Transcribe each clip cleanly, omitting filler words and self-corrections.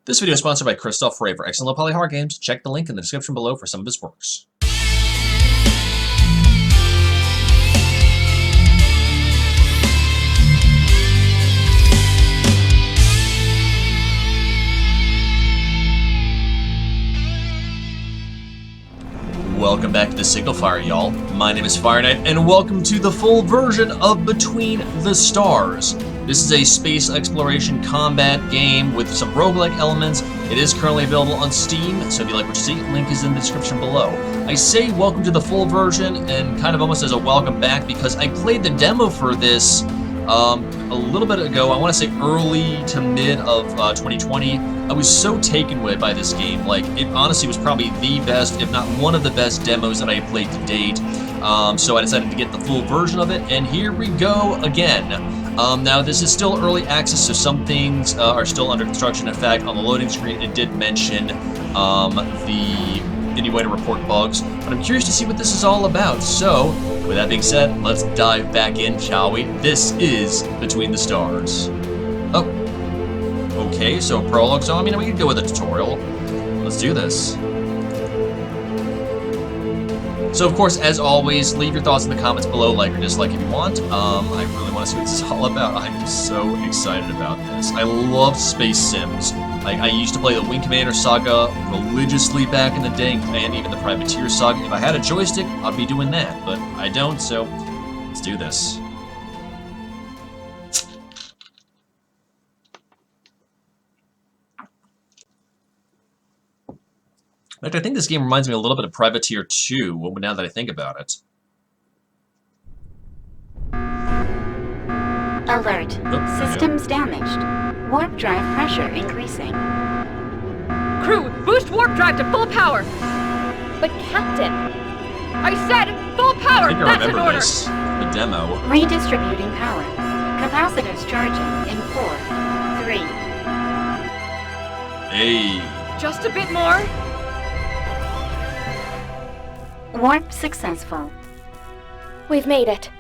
This video is sponsored by Christophe Ray for excellent low-poly horror games. Check the link in the description below for some of his works. Welcome back to the Signal Fire, y'all. My name is Fire Knight, and welcome to the full version of Between the Stars. This is a space exploration combat game with some roguelike elements. It is currently available on Steam, so if you like what you see, link is in the description below. I say welcome to the full version, and kind of almost as a welcome back, because I played the demo for this a little bit ago. I want to say early to mid of 2020. I was so taken away by this game. Like, it honestly was probably the best, if not one of the best demos that I have played to date. So I decided to get the full version of it, and here we go again. Now, this is still early access, so some things are still under construction. In fact, on the loading screen, it did mention the any way to report bugs, but I'm curious to see what this is all about. So, with that being said, let's dive back in, shall we? This is Between the Stars. Oh, okay, so prologue's on. I mean, we could go with a tutorial. Let's do this. So, of course, as always, leave your thoughts in the comments below, like or dislike if you want. I really want to see what this is all about. I'm so excited about this. I love space sims. Like, I used to play the Wing Commander saga religiously back in the day, and even the Privateer saga. If I had a joystick, I'd be doing that, but I don't, so let's do this. In fact, I think this game reminds me a little bit of Privateer 2, now that I think about it. Alert. Oh, Systems damaged. Warp drive pressure increasing. Crew, boost warp drive to full power! But Captain! I said full I power! think I That's an remember order! this. The demo. Redistributing power. Capacitors charging in 4, 3. Hey. Just a bit more. Warp successful. We've made it.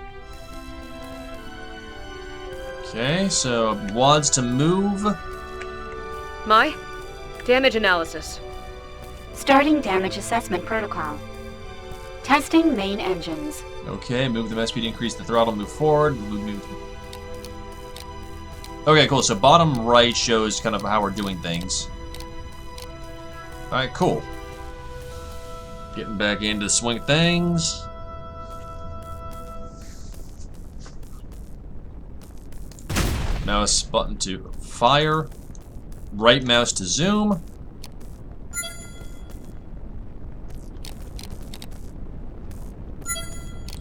Okay, so WADs to move. My damage analysis. Starting damage assessment protocol. Testing main engines. Okay, move the mass speed, increase the throttle, move forward. Move. Okay, cool. So bottom right shows kind of how we're doing things. Alright, cool. Getting back into the swing of things. Mouse button to fire. Right mouse to zoom.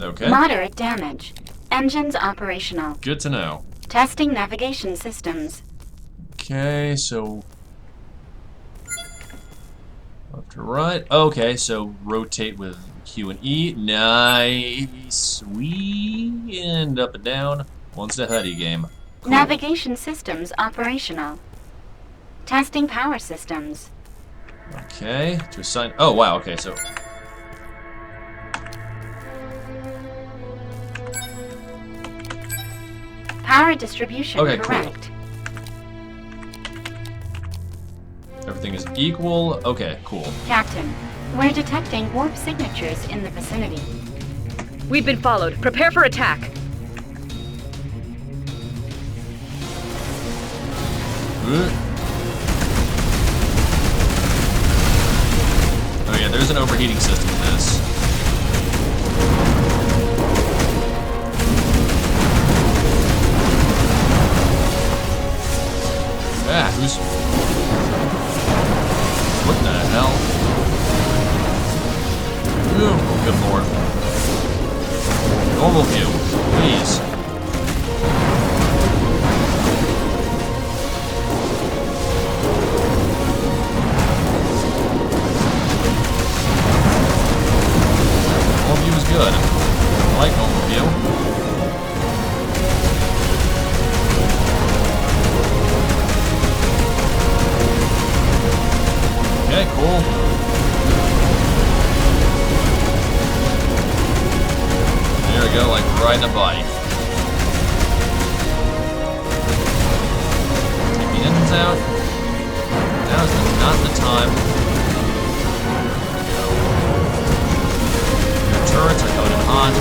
Okay. Moderate damage. Engines operational. Good to know. Testing navigation systems. Okay, so left to right. Okay, so rotate with Q and E. Nice. We end up and down. One step ahead of you, game. Cool. Navigation systems operational. Testing power systems. Okay, to assign. Oh wow. Okay, so Power distribution Okay, cool. correct. everything is equal. Okay, cool. Captain, we're detecting warp signatures in the vicinity. We've been followed. Prepare for attack. Oh yeah, there's an overheating system in this. Ah, who's... What the hell? Oh, good lord. Normal view, please. Normal view is good. I like normal view. Okay, cool. There we go, like riding a bike. Take the engines out. Now not the time. Your turrets are coming in hot.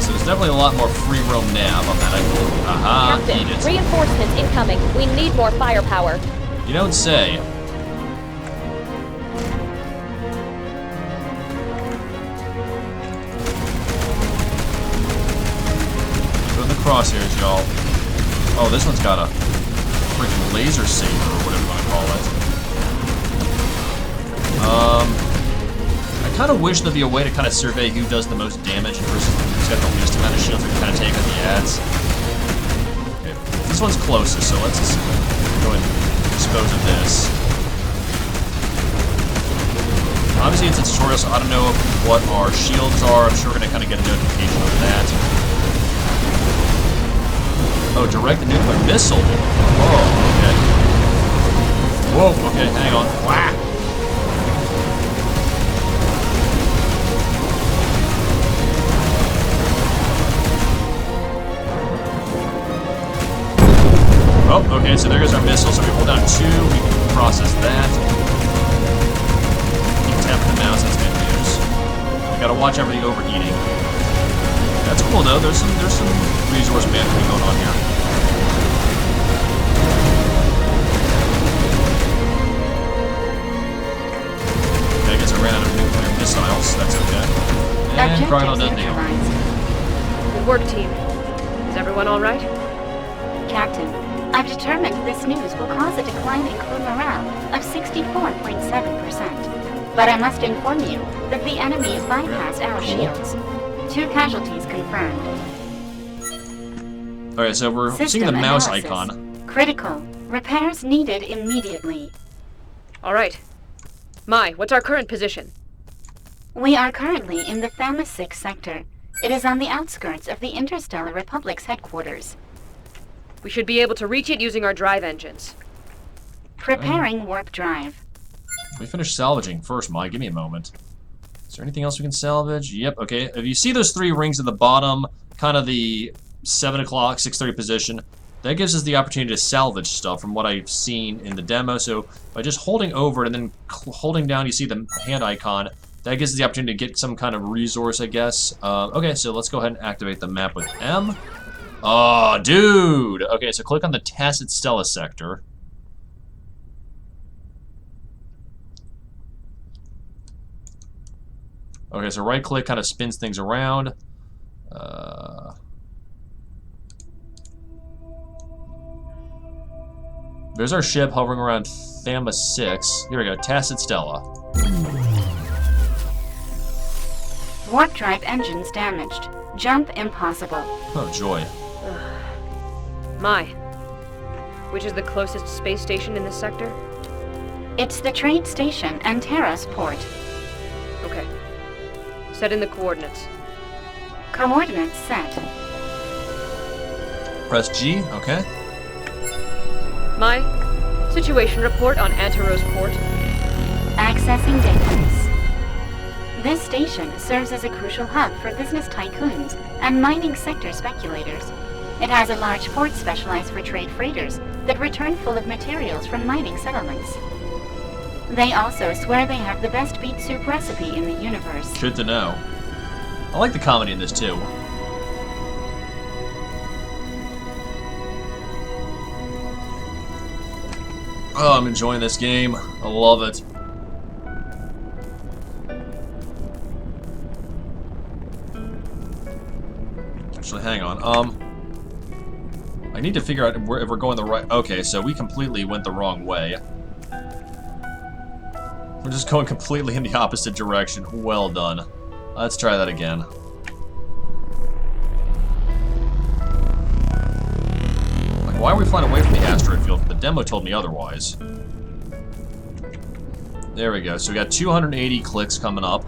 So there's definitely a lot more free roam nav on that. Aha, Captain, eat it. reinforcements incoming. We need more firepower. You don't say. Go in the crosshairs, y'all. Oh, this one's got a freaking laser saber, or whatever you want to call it. I kind of wish there'd be a way to kind of survey who does the most damage versus who's got the least amount of shields we can kind of take on the ads. Okay, this one's closest, so let's just go and dispose of this. Obviously, it's a tutorial, so I don't know what our shields are. I'm sure we're going to kind of get a notification of that. Oh, direct nuclear missile. Oh, okay. Whoa, okay, hang on. Whack! Oh, okay, so there goes our missile. So we hold down 2, we can process that. Keep tapping the mouse, that's good news. We gotta watch out for the overheating. That's cool though, there's some resource management going on here. Okay, I guess I ran out of nuclear missiles, that's okay. And Crocodile doesn't deal. Good work, team. Is everyone alright? Captain, I've determined this news will cause a decline in crew morale of 64.7%. But I must inform you that the enemy has bypassed our shields. 2 casualties confirmed. Alright, so we're seeing the mouse icon. Critical. Repairs needed immediately. Alright. Mai, what's our current position? We are currently in the Thamus 6 sector. It is on the outskirts of the Interstellar Republic's headquarters. We should be able to reach it using our drive engines. Preparing warp drive. We finished salvaging first, Mike. Give me a moment. Is there anything else we can salvage? Yep, okay. If you see those 3 rings at the bottom, kind of the 7 o'clock, 6:30 position, that gives us the opportunity to salvage stuff from what I've seen in the demo. So by just holding over it and then holding down, you see the hand icon, that gives us the opportunity to get some kind of resource, I guess. Okay, so let's go ahead and activate the map with M. Oh, dude! Okay, so click on the Tacet Stella sector. Okay, so right click kind of spins things around. There's our ship hovering around Thamus 6. Here we go, Tacet Stella. Warp drive engines damaged. Jump impossible. Oh, joy. Mai, which is the closest space station in this sector? It's the trade station and Terra's port. Okay. Set in the coordinates. Coordinates set. Press G, okay. Mai, situation report on Anteros port. Accessing database. This station serves as a crucial hub for business tycoons and mining sector speculators. It has a large port specialized for trade freighters that return full of materials from mining settlements. They also swear they have the best beet soup recipe in the universe. Good to know. I like the comedy in this too. Oh, I'm enjoying this game. I love it. Actually, hang on. I need to figure out if we're going the right... Okay, so we completely went the wrong way. We're just going completely in the opposite direction. Well done. Let's try that again. Like, why are we flying away from the asteroid field? The demo told me otherwise. There we go. So we got 280 clicks coming up.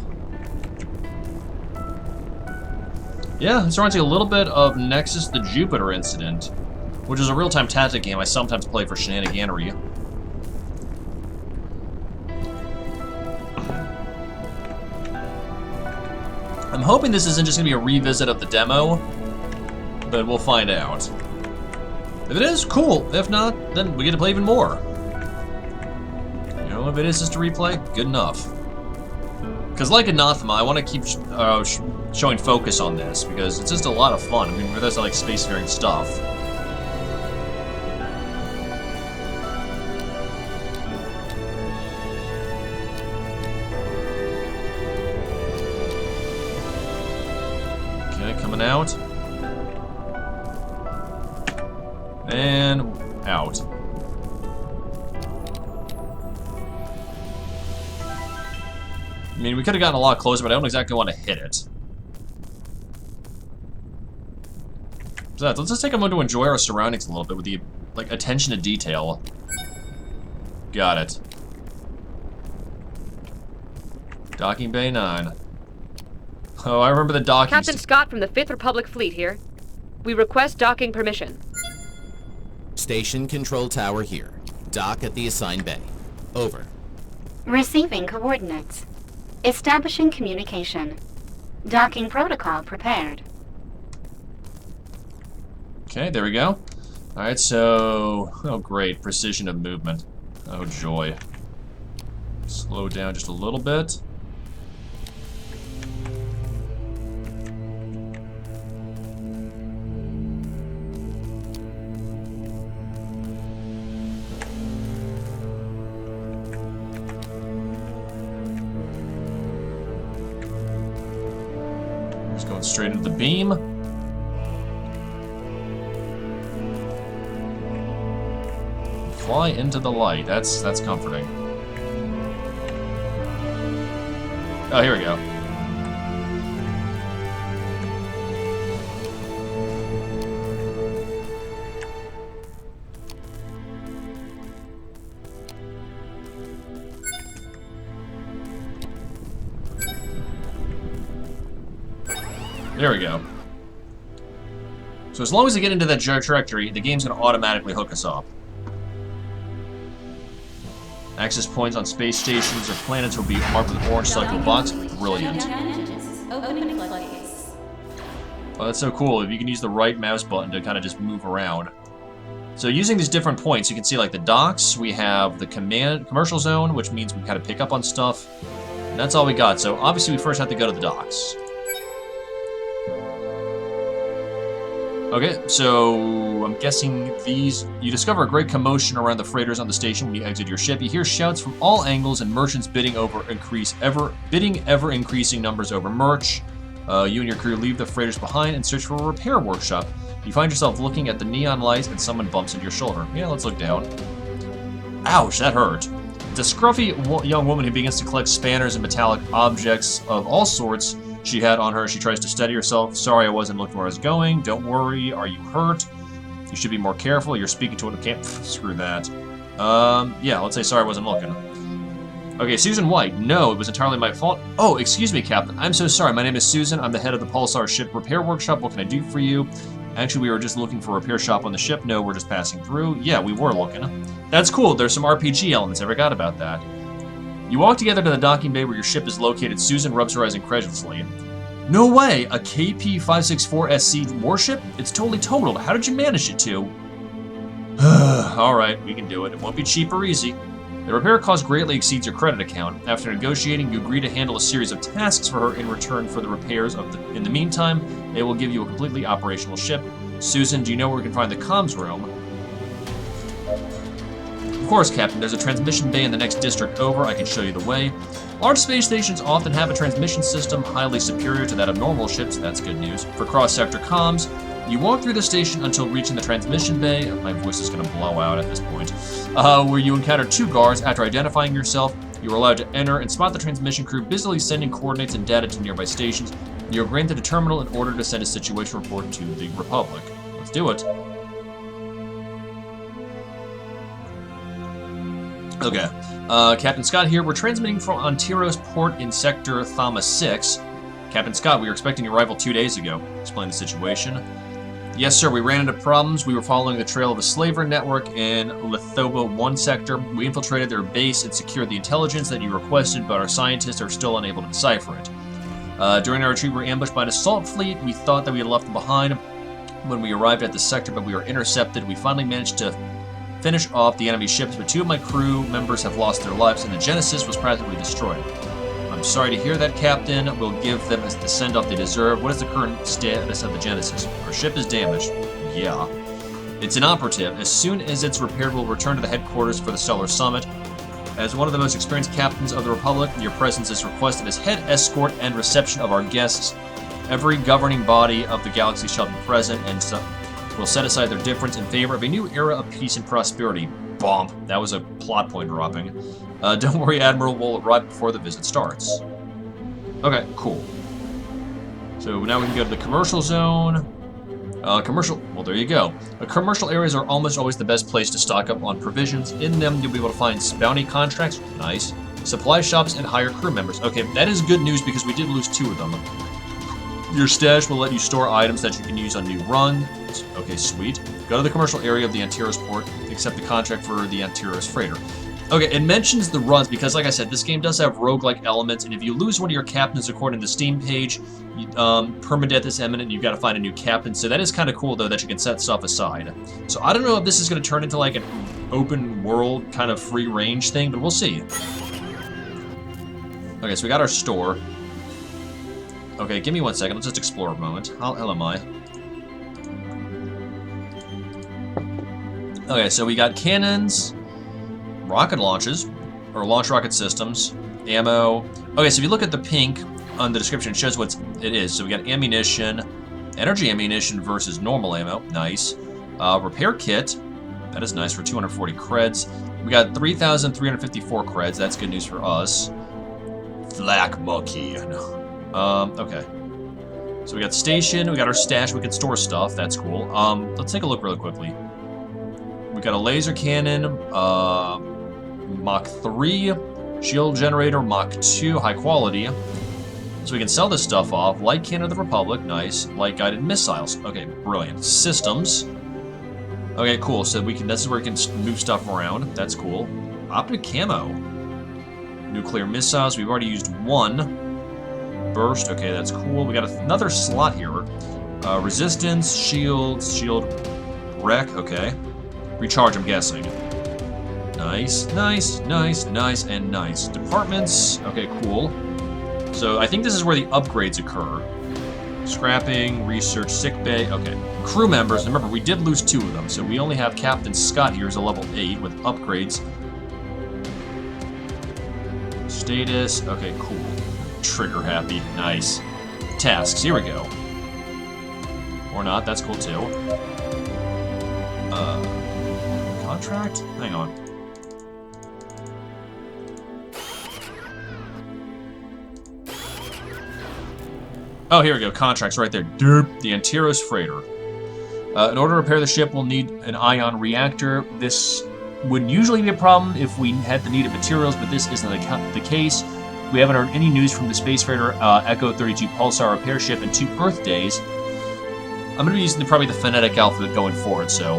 Yeah, it's reminds me a little bit of Nexus the Jupiter incident, which is a real-time tactic game I sometimes play for shenaniganery. I'm hoping this isn't just going to be a revisit of the demo, but we'll find out. If it is, cool. If not, then we get to play even more. You know, if it is just a replay, good enough. Because like Anathema, I want to keep showing focus on this, because it's just a lot of fun. I mean, there's like spacefaring stuff. Okay, coming out. And out. I mean, we could have gotten a lot closer, but I don't exactly want to hit it. So let's just take a moment to enjoy our surroundings a little bit with the, like, attention to detail. Got it. Docking Bay 9. Oh, I remember the docking... Captain Scott from the 5th Republic Fleet here. We request docking permission. Station control tower here. Dock at the assigned bay. Over. Receiving coordinates. Establishing communication. Docking protocol prepared. Okay, there we go. Alright, so... Oh, great. Precision of movement. Oh, joy. Slow down just a little bit. Just going straight into the beam. Fly into the light. That's comforting. Oh, here we go. There we go. So as long as we get into that trajectory, the game's going to automatically hook us up. Access points on space stations or planets will be marked with orange selectable box. Brilliant. Oh, that's so cool. If you can use the right mouse button to kind of just move around. So using these different points, you can see like the docks, we have the commercial zone, which means we kind of pick up on stuff. And that's all we got. So obviously we first have to go to the docks. Okay, so I'm guessing these... You discover a great commotion around the freighters on the station when you exit your ship. You hear shouts from all angles and merchants bidding ever increasing numbers over merch. You and your crew leave the freighters behind and search for a repair workshop. You find yourself looking at the neon lights and someone bumps into your shoulder. Yeah, let's look down. Ouch, that hurt. It's a scruffy young woman who begins to collect spanners and metallic objects of all sorts she had on her. She tries to steady herself. Sorry, I wasn't looking where I was going. Don't worry. Are you hurt? You should be more careful. You're speaking to it. Can't screw that. Yeah, let's say sorry, I wasn't looking. Okay, Susan White. No, it was entirely my fault. Oh, excuse me, Captain. I'm so sorry. My name is Susan. I'm the head of the Pulsar Ship Repair Workshop. What can I do for you? Actually, we were just looking for a repair shop on the ship. No, we're just passing through. Yeah, we were looking. That's cool. There's some RPG elements. I forgot about that. You walk together to the docking bay where your ship is located. Susan rubs her eyes incredulously. No way! A KP-564SC warship? It's totally totaled. How did you manage it to? Alright, we can do it. It won't be cheap or easy. The repair cost greatly exceeds your credit account. After negotiating, you agree to handle a series of tasks for her in return for the repairs of the... In the meantime, they will give you a completely operational ship. Susan, do you know where we can find the comms room? Of course, Captain. There's a transmission bay in the next district over. I can show you the way. Large space stations often have a transmission system highly superior to that of normal ships. That's good news. For cross-sector comms, you walk through the station until reaching the transmission bay. My voice is going to blow out at this point. Where you encounter two guards. After identifying yourself, you are allowed to enter and spot the transmission crew busily sending coordinates and data to nearby stations. You are granted a terminal in order to send a situation report to the Republic. Let's do it. Okay. Captain Scott here. We're transmitting from Ontiros port in Sector Thama 6. Captain Scott, we were expecting your arrival 2 days ago. Explain the situation. Yes, sir. We ran into problems. We were following the trail of a slaver network in Lithoba 1 sector. We infiltrated their base and secured the intelligence that you requested, but our scientists are still unable to decipher it. During our retreat, we were ambushed by an assault fleet. We thought that we had left them behind. when we arrived at the sector, but we were intercepted. We finally managed to finish off the enemy ships, but 2 of my crew members have lost their lives, and the Genesis was practically destroyed. I'm sorry to hear that, Captain. We'll give them the send-off they deserve. What is the current status of the Genesis? Our ship is damaged. Yeah. It's inoperative. As soon as it's repaired, we'll return to the headquarters for the Stellar Summit. As one of the most experienced captains of the Republic, your presence is requested as head escort and reception of our guests. Every governing body of the galaxy shall be present and will set aside their difference in favor of a new era of peace and prosperity. Bomb. That was a plot point dropping. Don't worry, Admiral. We'll arrive before the visit starts. Okay, cool. So now we can go to the commercial zone. Well, there you go. Commercial areas are almost always the best place to stock up on provisions. In them, you'll be able to find bounty contracts. Nice. Supply shops and hire crew members. Okay, that is good news because we did lose 2 of them. Your stash will let you store items that you can use on new runs. Okay, sweet. Go to the commercial area of the Antares port, accept the contract for the Antares freighter. Okay, it mentions the runs because, like I said, this game does have roguelike elements, and if you lose one of your captains according to the Steam page, permadeath is imminent and you've got to find a new captain. So that is kind of cool, though, that you can set stuff aside. So I don't know if this is going to turn into like an open world kind of free range thing, but we'll see. Okay, so we got our store. Okay, give me 1 second. Let's just explore a moment. How hell am I? Okay, so we got cannons, rocket launches, or launch rocket systems, ammo. Okay, so if you look at the pink on the description, it shows what it is. So we got ammunition, energy ammunition versus normal ammo. Nice. Repair kit. That is nice for 240 creds. We got 3,354 creds. That's good news for us. Flak monkey. Okay. So we got station, we got our stash, we can store stuff, that's cool. Let's take a look really quickly. We got a laser cannon, Mach 3, shield generator, Mach 2, high quality. So we can sell this stuff off. Light cannon of the Republic, nice. Light guided missiles, okay, brilliant. Systems. Okay, cool, so we can, this is where we can move stuff around, that's cool. Optic camo. Nuclear missiles, we've already used 1. Burst, okay, that's cool. We got another slot here. Resistance, shield wreck, okay. Recharge, I'm guessing. Nice, nice, nice, nice, and nice. Departments, okay, cool. So I think this is where the upgrades occur. Scrapping, research, sickbay, okay. Crew members, remember, we did lose 2 of them, so we only have Captain Scott here as a level 8 with upgrades. Status, okay, cool. Trigger happy, nice. Tasks, here we go. Or not, that's cool too. Contract? Hang on. Oh, here we go, contracts right there. Derp, the Antares freighter. In order to repair the ship, we'll need an ion reactor. This would usually be a problem if we had the needed materials, but this isn't the case. We haven't heard any news from the space freighter Echo 32 Pulsar repair ship in 2 Earth days. I'm going to be using probably the phonetic alphabet going forward, so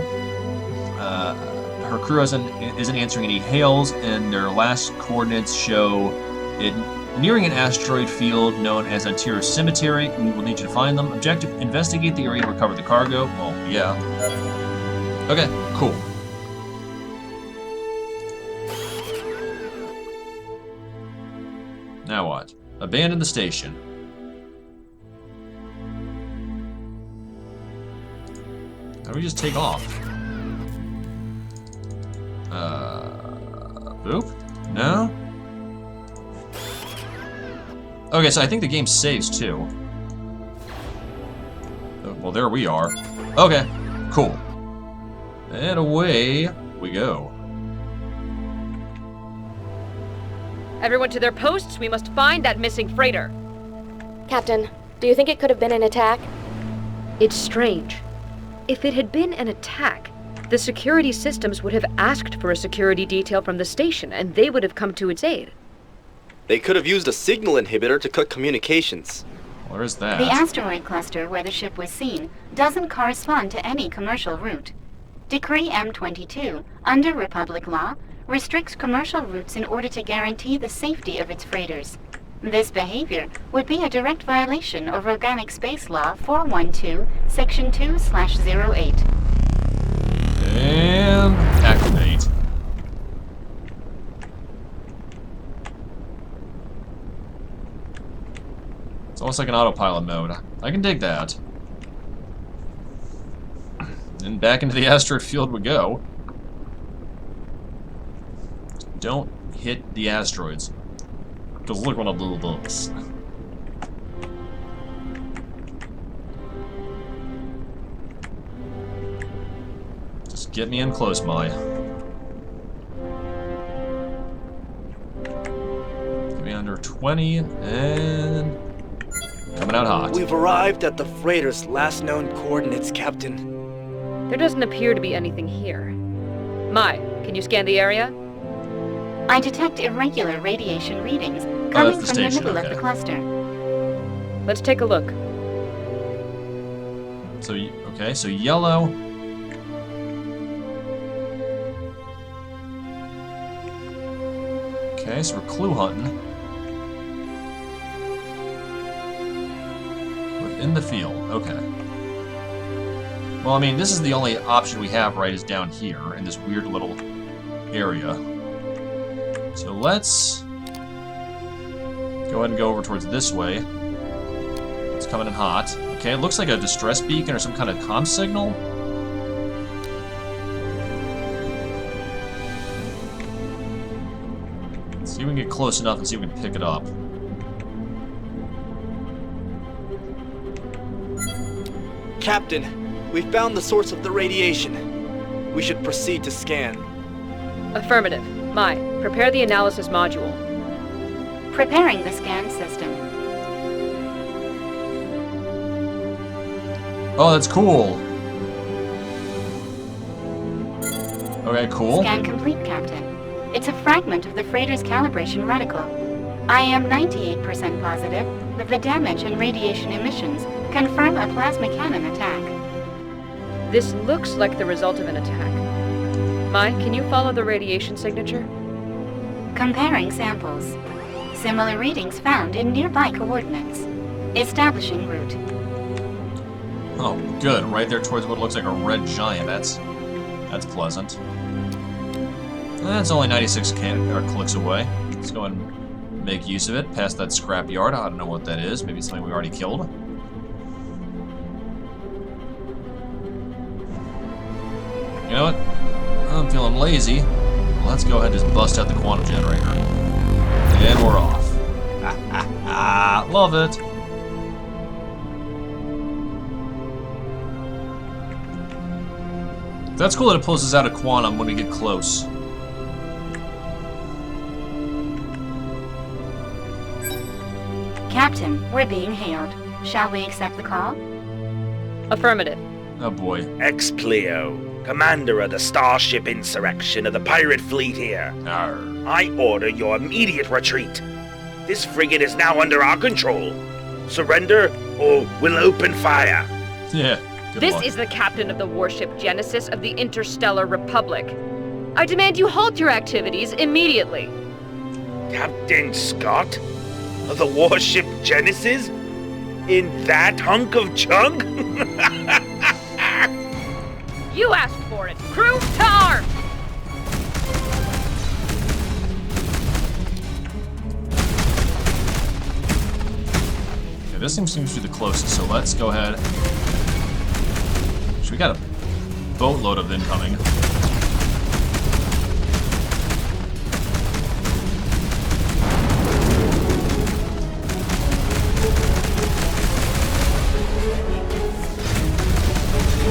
her crew isn't answering any hails, and their last coordinates show it nearing an asteroid field known as Antares Cemetery. We will need you to find them. Objective: investigate the area and recover the cargo. Well, yeah. Okay, cool. Now what? Abandon the station. How do we just take off? Boop? No? Okay, so I think the game saves too. Oh, well, there we are. Okay, cool. And away we go. Everyone to their posts, we must find that missing freighter. Captain, do you think it could have been an attack? It's strange. If it had been an attack, the security systems would have asked for a security detail from the station, and they would have come to its aid. They could have used a signal inhibitor to cut communications. Where is that? The asteroid cluster where the ship was seen doesn't correspond to any commercial route. Decree M22, under Republic law, restricts commercial routes in order to guarantee the safety of its freighters. This behavior would be a direct violation of Organic Space Law 412, Section 2/08. And activate. It's almost like an autopilot mode. I can dig that. And back into the asteroid field we go. Don't hit the asteroids. Because look what I'll do with this. Just get me in close, Mai. Get me under 20, and... coming out hot. We've arrived at the freighter's last known coordinates, Captain. There doesn't appear to be anything here. Mai, can you scan the area? I detect irregular radiation readings coming that's from the the station, middle of okay. the cluster. Let's take a look. So, okay, so yellow. Okay, so we're clue hunting. We're in the field, okay. Well, I mean, this is the only option we have, right, is down here, in this weird little area. So let's go ahead and go over towards this way. It's coming in hot. Okay, it looks like a distress beacon or some kind of comm signal. Let's see if we can get close enough and see if we can pick it up. Captain, we found the source of the radiation. We should proceed to scan. Affirmative. Mai, prepare the analysis module. Preparing the scan system. Oh, that's cool. Okay, cool. Scan complete, Captain. It's a fragment of the freighter's calibration reticle. I am 98% positive that the damage and radiation emissions confirm a plasma cannon attack. This looks like the result of an attack. Mai, can you follow the radiation signature? Comparing samples. Similar readings found in nearby coordinates. Establishing route. Oh, good. Right there towards what looks like a red giant. That's pleasant. That's only 96 clicks away. Let's go ahead and make use of it. Past that scrapyard. I don't know what that is. Maybe it's something we already killed. You know what? I'm feeling lazy. Let's go ahead and just bust out the quantum generator. And we're off. Love it. That's cool that it pulls us out of quantum when we get close. Captain, we're being hailed. Shall we accept the call? Affirmative. Oh boy. Ex-Pleo, commander of the Starship Insurrection of the pirate fleet here. Arr. I order your immediate retreat. This frigate is now under our control. Surrender, or we'll open fire. Yeah. Good This luck. is the captain of the warship Genesis of the Interstellar Republic. I demand you halt your activities immediately. Captain Scott? Of the warship Genesis? In that hunk of junk? You asked for it. Crew to arms! Okay, this thing seems to be the closest, so let's go ahead. We got a boatload of incoming.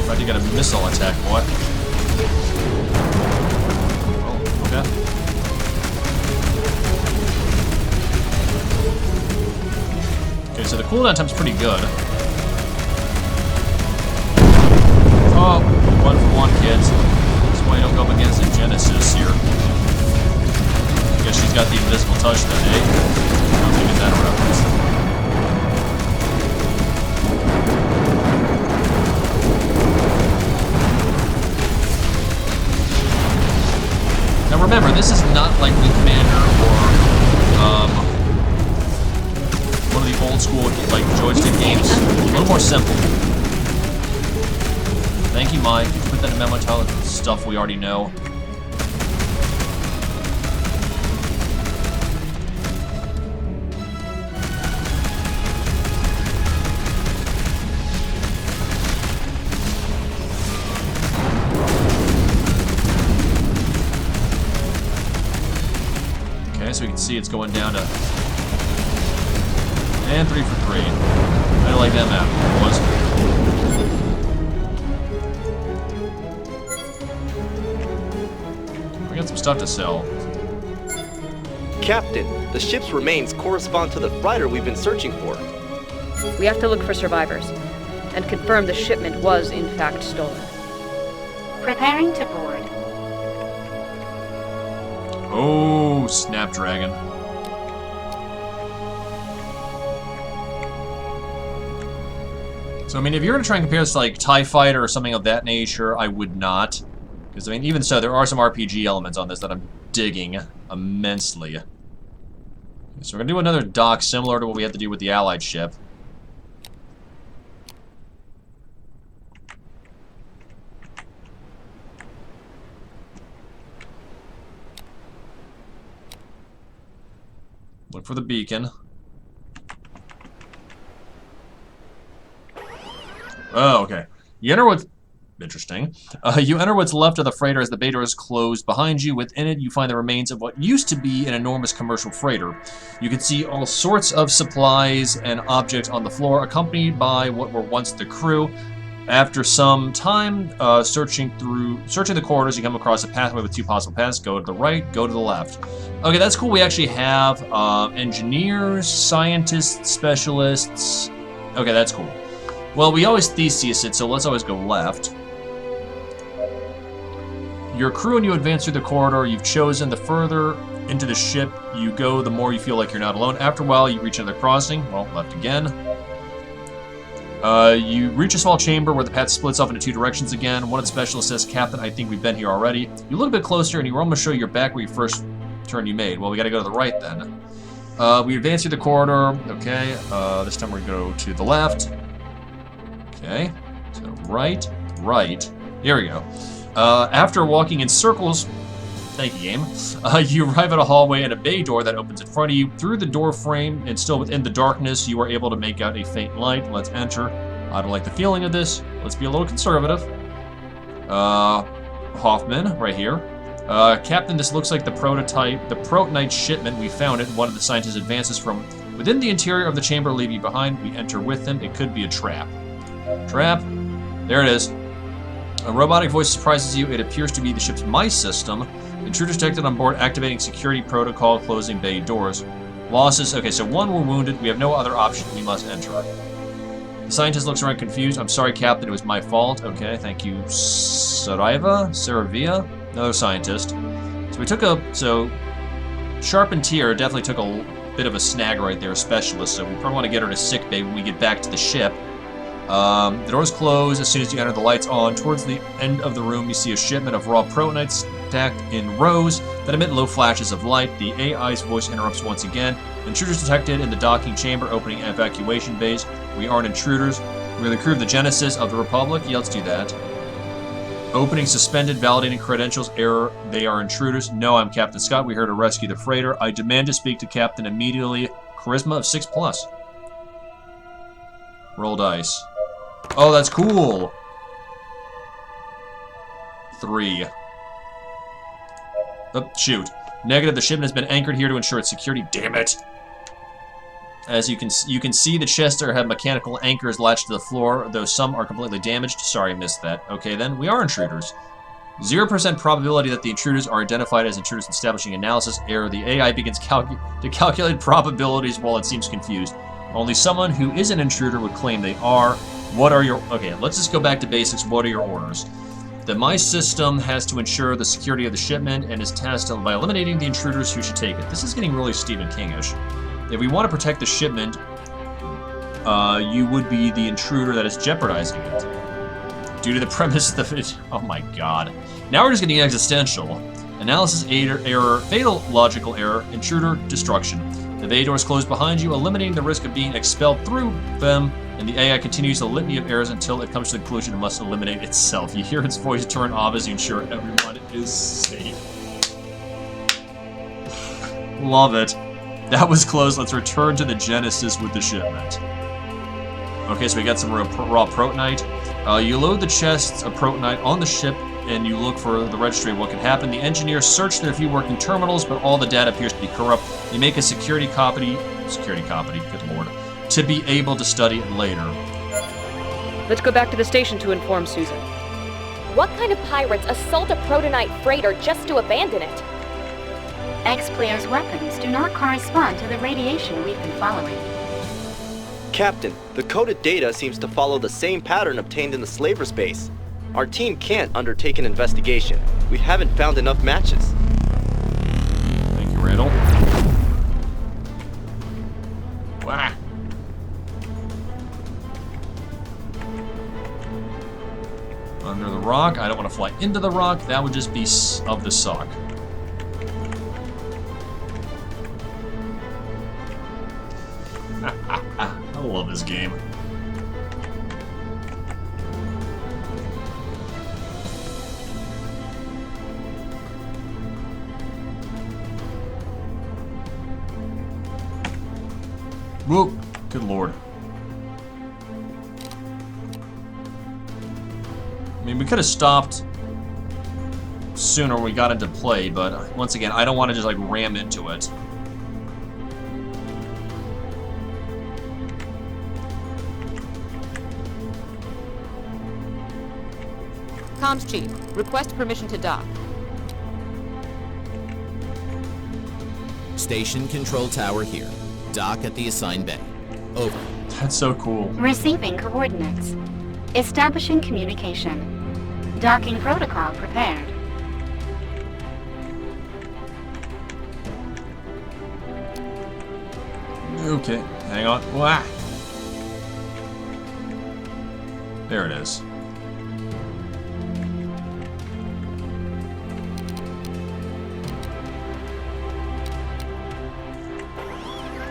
Tried to get a missile attack, boy. Oh, okay. Okay, so the cooldown time's pretty good. Oh, 1 for 1, kids. That's why you don't go up against the Genesis here. Guess she's got the invisible touch then, eh? I don't think it's that a reference. Now remember, this is not like Wing Commander or school, like, joystick games. A little more simple. Thank you, Mike. Put that in memo tile stuff we already know. Okay, so we can see it's going down to... And 3 for 3. I don't like that map. We got some stuff to sell. Captain, the ship's remains correspond to the freighter we've been searching for. We have to look for survivors and confirm the shipment was in fact stolen. Preparing to board. Oh, Snapdragon. So, I mean, if you're going to try and compare this to, like, TIE Fighter or something of that nature, I would not. Because, I mean, even so, there are some RPG elements on this that I'm digging immensely. So we're going to do another dock similar to what we had to do with the Allied ship. Look for the beacon. Oh, okay. You enter what's... Interesting. You enter what's left of the freighter as the bay door is closed behind you. Within it, you find the remains of what used to be an enormous commercial freighter. You can see all sorts of supplies and objects on the floor, accompanied by what were once the crew. After some time searching the corridors, you come across a pathway with 2 possible paths. Go to the right, go to the left. Okay, that's cool. We actually have engineers, scientists, specialists. Okay, that's cool. Well, we always theseus it, so let's always go left. Your crew and you advance through the corridor you've chosen. The further into the ship you go, the more you feel like you're not alone. After a while, you reach another crossing. Well, left again. You reach a small chamber where the path splits off into 2 directions again. One of the specialists says, "Captain, I think we've been here already." You look a bit closer and you almost show your back where you first turn you made. Well, we gotta go to the right then. We advance through the corridor. Okay, this time we're gonna go to the left. Okay, so right. Here we go. After walking in circles, thank you, game, you arrive at a hallway and a bay door that opens in front of you. Through the door frame and still within the darkness, you are able to make out a faint light. Let's enter. I don't like the feeling of this. Let's be a little conservative. Hoffman, right here. Captain, this looks like the Protonite shipment. We found it. One of the scientists advances from within the interior of the chamber, leaving you behind. We enter with him. It could be a trap. Trap. There it is. A robotic voice surprises you. It appears to be the ship's MICE system. Intruders detected on board, activating security protocol, closing bay doors. Losses. Okay, so 1 were wounded. We have no other option. We must enter. The scientist looks around confused. "I'm sorry, Captain. It was my fault." Okay, thank you. Saravia? Another scientist. So we took Sharp and Tier definitely took a bit of a snag right there, specialist, so we probably want to get her to sickbay when we get back to the ship. The doors close as soon as you enter. The lights on. Towards the end of the room, you see a shipment of raw protonites stacked in rows that emit low flashes of light. The AI's voice interrupts once again. Intruders detected in the docking chamber, opening evacuation bays. We aren't intruders. We're the crew of the Genesis of the Republic. Yeah, let's do that. Opening suspended, validating credentials. Error. They are intruders. No, I'm Captain Scott. We're here to rescue the freighter. I demand to speak to Captain immediately. Charisma of 6+. Roll dice. Oh, that's cool. 3. Oh, shoot. Negative. The shipment has been anchored here to ensure its security. Damn it. As you can see, the chests have mechanical anchors latched to the floor, though some are completely damaged. Sorry, I missed that. Okay, then. We are intruders. 0% probability that the intruders are identified as intruders. Establishing analysis error. The AI begins to calculate probabilities while it seems confused. Only someone who is an intruder would claim they are. What are your... Okay, let's just go back to basics. What are your orders? The MICE system has to ensure the security of the shipment and is tasked by eliminating the intruders who should take it. This is getting really Stephen King-ish. If we want to protect the shipment, you would be the intruder that is jeopardizing it. Due to the premise of the... Oh my god. Now we're just getting existential. Analysis error, fatal logical error, intruder destruction. The bay doors close behind you, eliminating the risk of being expelled through them, and the AI continues the litany of errors until it comes to the conclusion it must eliminate itself. You hear its voice turn off as you ensure everyone is safe. Love it. That was close. Let's return to the Genesis with the shipment. Okay, so we got some raw protonite. You load the chests of protonite on the ship, and you look for the registry of what could happen. The engineers search their few working terminals, but all the data appears to be corrupt. You make a security copy, good lord, to be able to study it later. Let's go back to the station to inform Susan. What kind of pirates assault a protonite freighter just to abandon it? X-Player's weapons do not correspond to the radiation we've been following. Captain, the coded data seems to follow the same pattern obtained in the slaver space. Our team can't undertake an investigation. We haven't found enough matches. Thank you, Randall. Wah. Under the rock. I don't want to fly into the rock. That would just be of the suck. I love this game. Whoop! Good lord. I mean, we could have stopped sooner when we got into play, but once again, I don't want to just like ram into it. Comms Chief, request permission to dock. Station control tower here. Dock at the assigned bay. Over. That's so cool. Receiving coordinates. Establishing communication. Docking protocol prepared. Okay, hang on. Wah. There it is.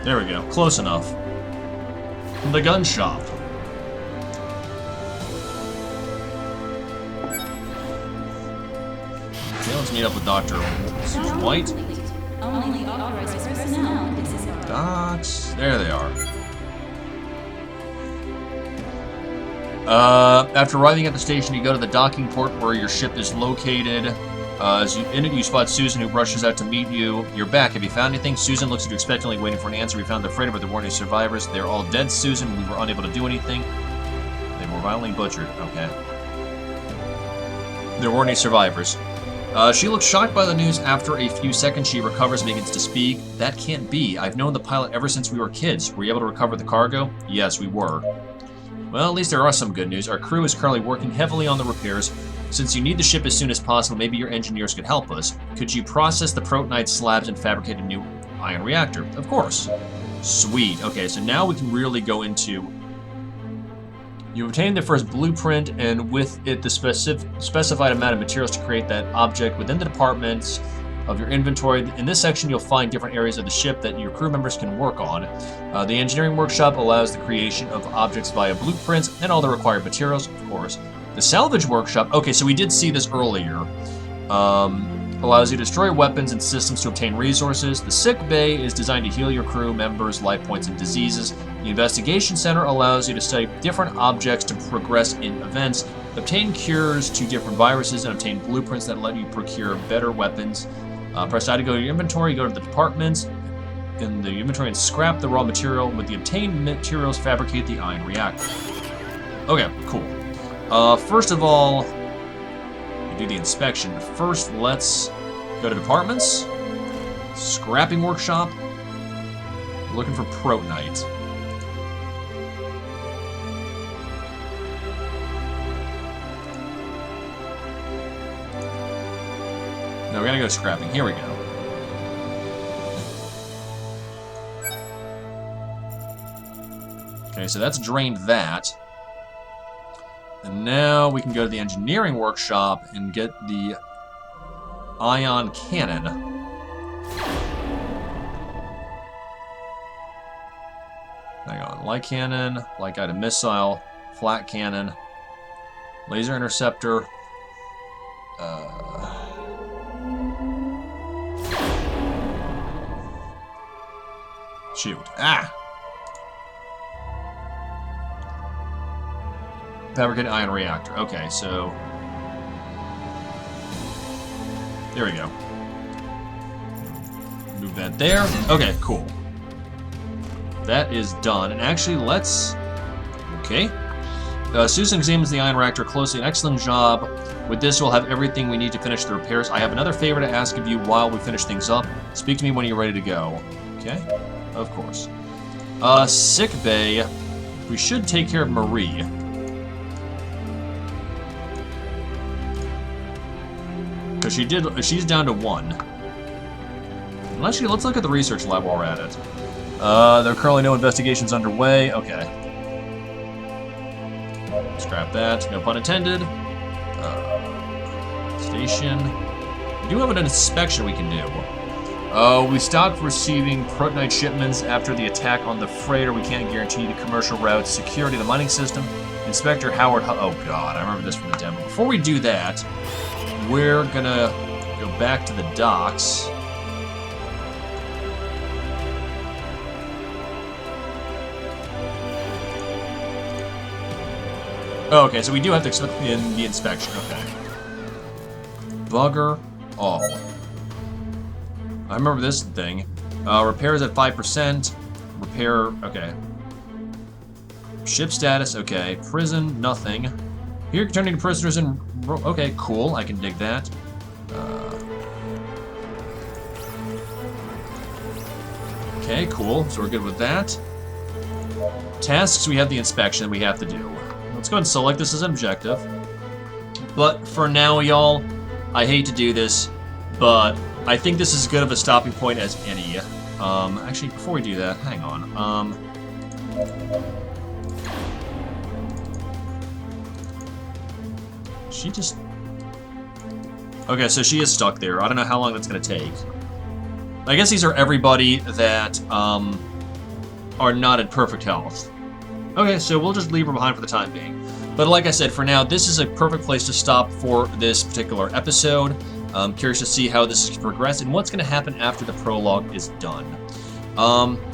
There we go. Close enough. The gun shop. Okay, let's meet up with Dr. Susan White. Only authorized personnel. Docks. There they are. After arriving at the station, you go to the docking port where your ship is located. As you in it, you spot Susan, who rushes out to meet you. You're back. Have you found anything? Susan looks at you expectantly, waiting for an answer. We found the freighter, but there weren't any survivors. They're all dead, Susan. We were unable to do anything. They were violently butchered. Okay. There weren't any survivors. She looks shocked by the news. After a few seconds, she recovers and begins to speak. That can't be. I've known the pilot ever since we were kids. Were you able to recover the cargo? Yes, we were. Well, at least there are some good news. Our crew is currently working heavily on the repairs. Since you need the ship as soon as possible, maybe your engineers could help us. Could you process the protonite slabs and fabricate a new ion reactor? Of course. Sweet. Okay, so now we can really go into... You obtained the first blueprint, and with it the specified amount of materials to create that object within the departments of your inventory. In this section, you'll find different areas of the ship that your crew members can work on. The engineering workshop allows the creation of objects via blueprints and all the required materials, of course. The salvage workshop, okay, so we did see this earlier, allows you to destroy weapons and systems to obtain resources. The sick bay is designed to heal your crew members' life points and diseases. The investigation center allows you to study different objects to progress in events, obtain cures to different viruses, and obtain blueprints that let you procure better weapons. Press I to go to your inventory, go to the departments in the inventory and scrap the raw material. With the obtained materials, fabricate the ion reactor. Okay, cool. First of all, we do the inspection. First, let's go to departments. Scrapping workshop. Looking for protonite. No, we're gonna go scrapping. Here we go. Okay, so that's drained that. And now we can go to the engineering workshop and get the ion cannon. Hang on. Light cannon, light guided missile, flat cannon, laser interceptor. Shield. Ah! Fabricated ion reactor. Okay, so... there we go. Move that there. Okay, cool. That is done. And actually, let's... okay. Susan examines the ion reactor closely. An excellent job. With this, we'll have everything we need to finish the repairs. I have another favor to ask of you while we finish things up. Speak to me when you're ready to go. Okay? Of course. Sick bay. We should take care of Marie. Because she's down to 1. And actually, let's look at the research lab while we're at it. There are currently no investigations underway. Okay. Scrap that. No pun intended. Station. We do have an inspection we can do. We stopped receiving protonite shipments after the attack on the freighter. We can't guarantee the commercial routes, security of the mining system. Inspector Howard... oh god, I remember this from the demo. Before we do that, we're gonna go back to the docks. Oh, okay, so we do have to expect in the inspection. Okay. Bugger all. I remember this thing. Repairs at 5%. Repair, okay. Ship status, okay. Prison, nothing. Here, turning to prisoners in... okay, cool. I can dig that. Okay, cool. So we're good with that. Tasks, we have the inspection we have to do. Let's go ahead and select this as an objective. But for now, y'all, I hate to do this, but I think this is as good of a stopping point as any. Actually, before we do that, hang on. She just... okay, so she is stuck there. I don't know how long that's going to take. I guess these are everybody that are not in perfect health. Okay, so we'll just leave her behind for the time being. But like I said, for now, this is a perfect place to stop for this particular episode. I'm curious to see how this is progressed and what's going to happen after the prologue is done.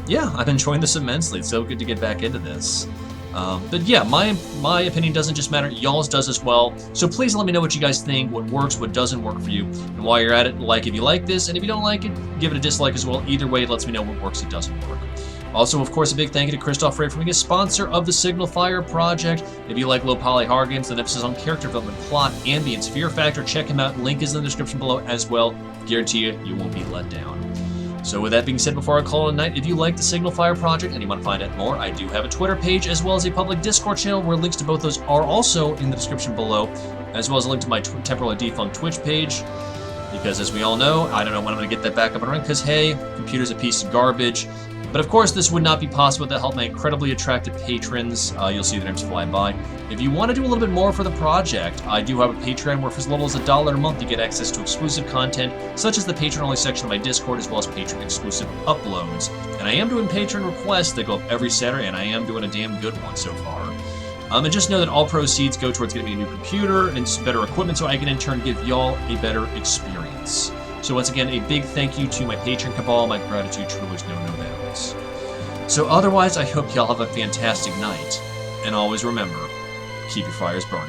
Yeah, I'm enjoying this immensely. It's so good to get back into this. But yeah, my opinion doesn't just matter, y'all's does as well. So please let me know what you guys think, what works, what doesn't work for you. And while you're at it, like if you like this, and if you don't like it, give it a dislike as well. Either way, it lets me know what works and doesn't work. Also, of course, a big thank you to Christoph Ray for being a sponsor of the Signal Fire project. If you like low poly hard games, an emphasis on character development, plot, ambience, fear factor, check him out. Link is in the description below as well. Guarantee you won't be let down. So with that being said, before I call it a night, if you like the Signal Fire project and you want to find out more, I do have a Twitter page as well as a public Discord channel where links to both those are also in the description below, as well as a link to my temporarily defunct Twitch page. Because as we all know, I don't know when I'm going to get that back up and running because, hey, computer's a piece of garbage. But of course, this would not be possible without help my incredibly attractive patrons. You'll see their names fly by. If you want to do a little bit more for the project, I do have a Patreon where for as little as $1 a month you get access to exclusive content, such as the patron-only section of my Discord, as well as patron-exclusive uploads. And I am doing patron requests that go up every Saturday, and I am doing a damn good one so far. And just know that all proceeds go towards getting me a new computer and some better equipment so I can in turn give y'all a better experience. So once again, a big thank you to my patron cabal. My gratitude truly is no bounds. So otherwise, I hope y'all have a fantastic night. And always remember, keep your fires burning.